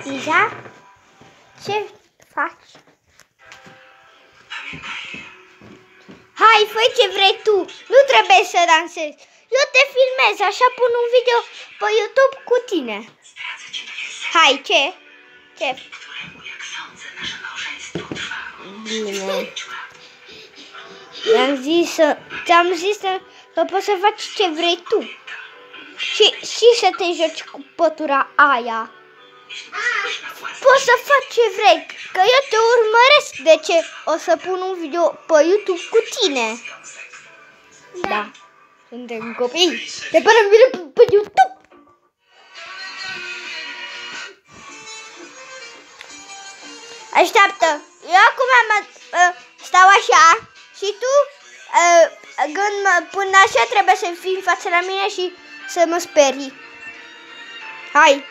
Liza? Ce faci? Hai, fă ce vrei tu. Nu trebuie să dansezi. Eu te filmez, așa pun un video pe YouTube cu tine. Hai, ce? Ce? Bine. Ți-am zis că poți să faci ce vrei tu. Și să te joci cu pătura aia. Poți să faci ce vrei, că eu te urmăresc. De ce? O să pun un video pe YouTube cu tine. Da. Suntem copii. Te punem video pe YouTube. Așteaptă. Eu acum stau așa și tu când mă pun așa trebuie să fii în față la mine și să mă sperii. Hai.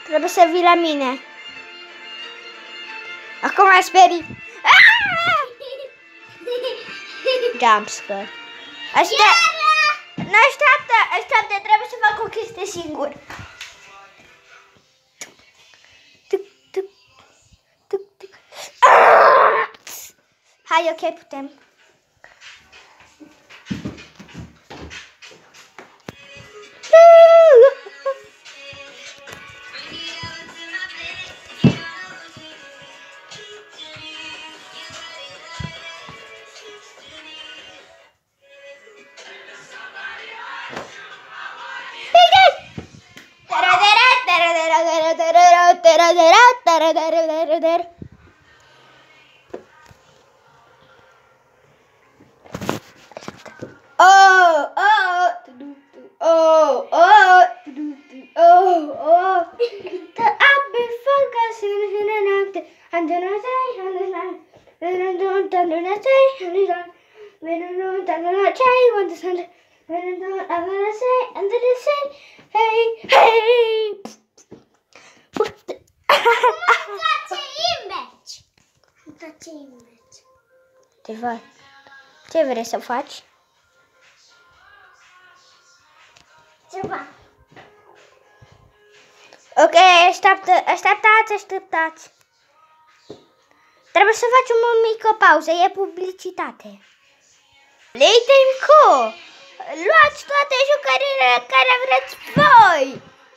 Trebuie să vii la mine. Acum mă sperii. Jumpscare. Așteaptă, trebuie să fac o chestie singur. Hai, ok, putem. Te văd. Ce vrei să faci? Ceva. Ok, așteptați. Trebuie să facem o mică pauză, e publicitate. Playtime Co. Luați toate jucăriile care vreți voi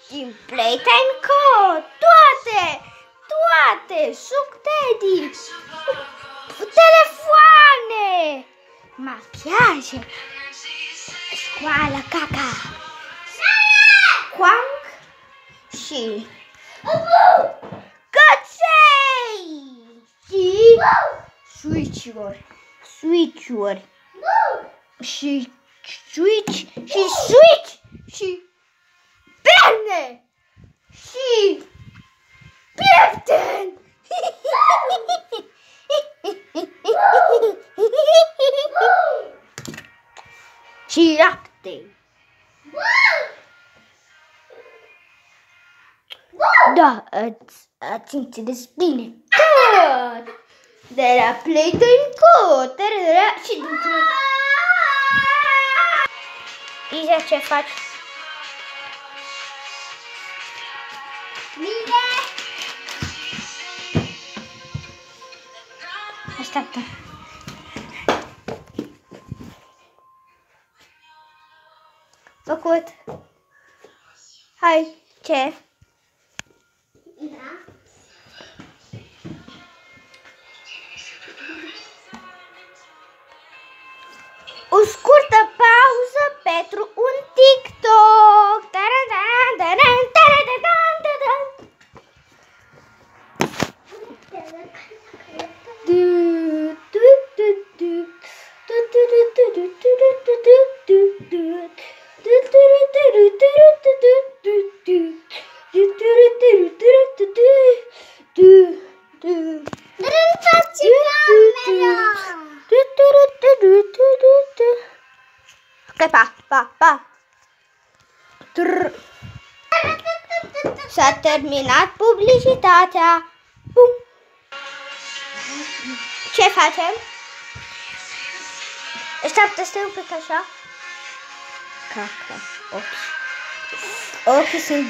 din Playtime Co. Toate, Suc Daddy, telefoane, machiaje, școală, caca, Quang și căței și switch-uri și switch și perne și prieten. Și lapte. Da, ați înțeles bine. De la Playtime Co. Și după... Liza, ce faci? Bine! Așteaptă. Făcut. Hai, ce? Da. O scurtă pauză pentru un TikTok. Pa. S-a terminat publicitatea. Bum. Ce facem? Stai un pic așa. Caca. Ochii sunt...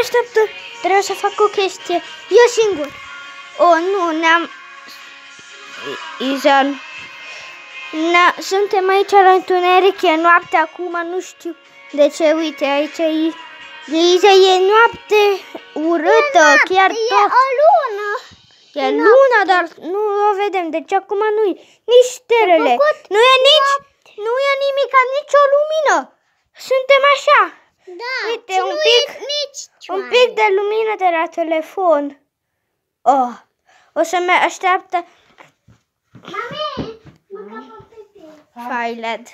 Așteaptă, vreau să fac o chestie. Eu singur. Oh, nu, ne-am... Izan. Suntem aici la întuneric, e noapte acum, nu știu de ce. Uite, aici e noapte urâtă, chiar tot. E o lună. E luna, dar nu o vedem, deci acum nu-i nici stelele. Nu e nimica, nici o lumină. Suntem așa. Da, Uite, și un pic de lumină de la telefon. Oh, o să mă așteaptă. Mami, mă capă pipi. Failet.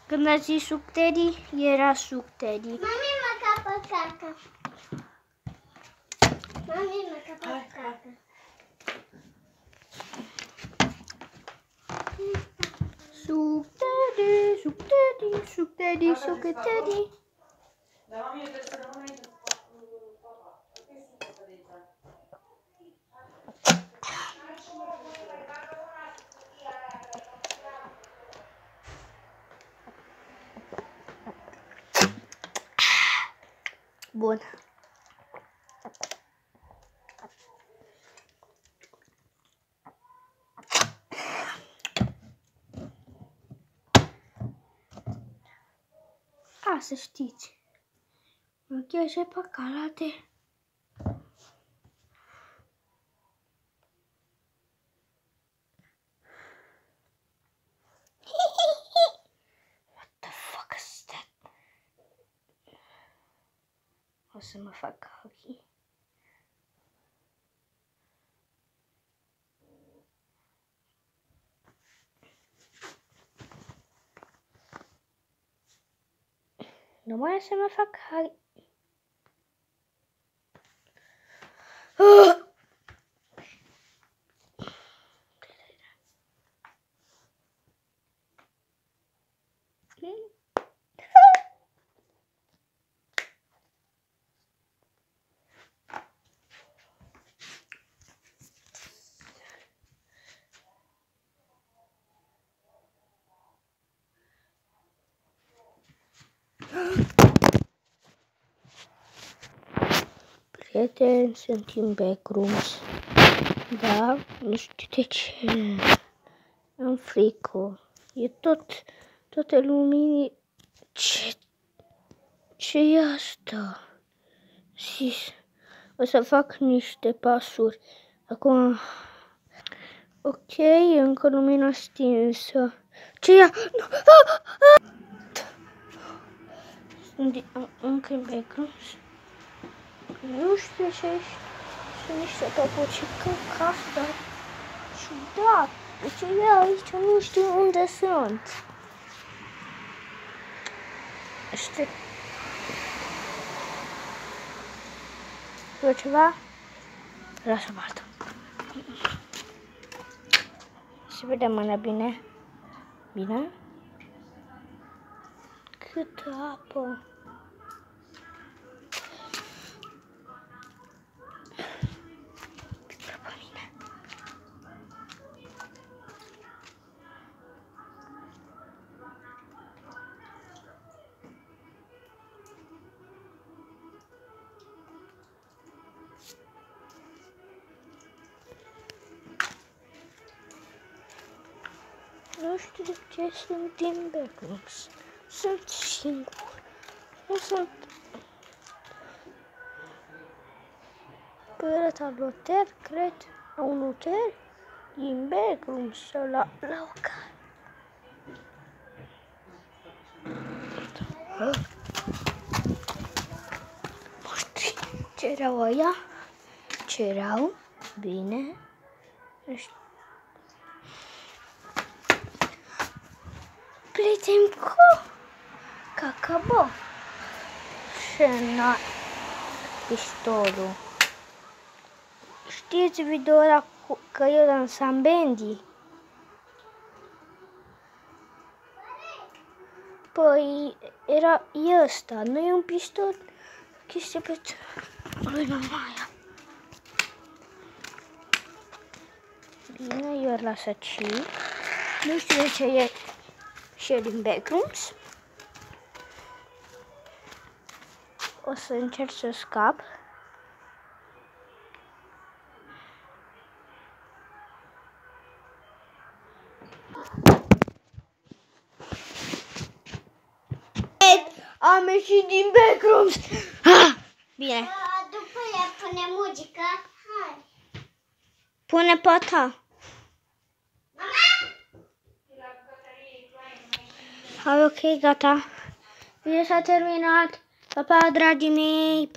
Când a zis sucterii, era sucterii. Mami, mă capă caca. Mami, mă capă caca. Sucterii, sucterii, sucterii, sucterii. Bun. Să știți. Machiaje păcalate. What the fuck is that? O să mă fac ochii. Nu mai să mă fac prieteni, sunt în backrooms. Da, nu știu de ce. Am frică. E toate lumini. Ce e asta? O să fac niște pasuri. Acum. Ok, încă lumina stinsă. Ce e? Sunt încă în backrooms. Nu știu ce sunt niște topoci căcați, dar ciudat. De ce e aici? Nu știu unde sunt. Știu. Vreau ceva? Lasă-mă altă. Să vedem mâna bine. Bine? Câtă apă. Nu știu de ce sunt din backrooms. Sunt singur. Nu sunt pereta loter, cred, la un hotel din backrooms sau la local. Nu știu ce erau ăia. Ce erau? Bine. Nu știu. Plătim cu cacabo. Și n-a pistolul. Știți video ăla că eu dansam bandy? Păi era ăsta, nu e un pistol, chestia pe lui Mamaia. Bine, eu îl las aici. Nu știu de ce e și din backrooms. o să încerc să scap. Am ieșit din backrooms. Bine. După ea pune muzică. Hai. Pune pe a ta. Hai, ok, gata. Bine, s-a terminat. Pa, pa, dragii mei. Pa.